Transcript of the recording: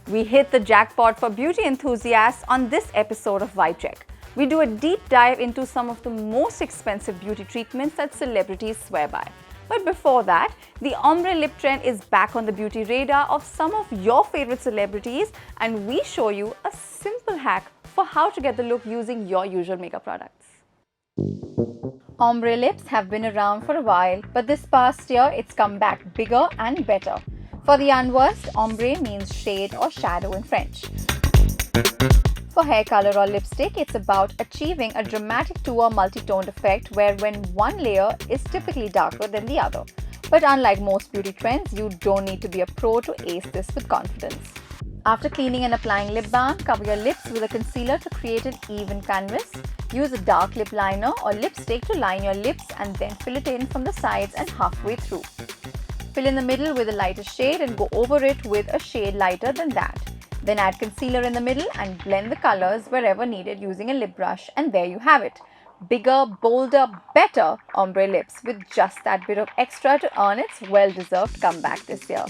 We hit the jackpot for beauty enthusiasts on this episode of Vibe Check. We do a deep dive into some of the most expensive beauty treatments that celebrities swear by. But before that, the ombre lip trend is back on the beauty radar of some of your favorite celebrities, and we show you a simple hack for how to get the look using your usual makeup products. Ombre lips have been around for a while, but this past year it's come back bigger and better. For the unversed, ombre means shade or shadow in French. For hair color or lipstick, it's about achieving a dramatic two or multi-toned effect where when one layer is typically darker than the other. But unlike most beauty trends, you don't need to be a pro to ace this with confidence. After cleaning and applying lip balm, cover your lips with a concealer to create an even canvas. Use a dark lip liner or lipstick to line your lips and then fill it in from the sides and halfway through. Fill in the middle with a lighter shade and go over it with a shade lighter than that. Then add concealer in the middle and blend the colors wherever needed using a lip brush, and there you have it. Bigger, bolder, better ombre lips with just that bit of extra to earn its well-deserved comeback this year.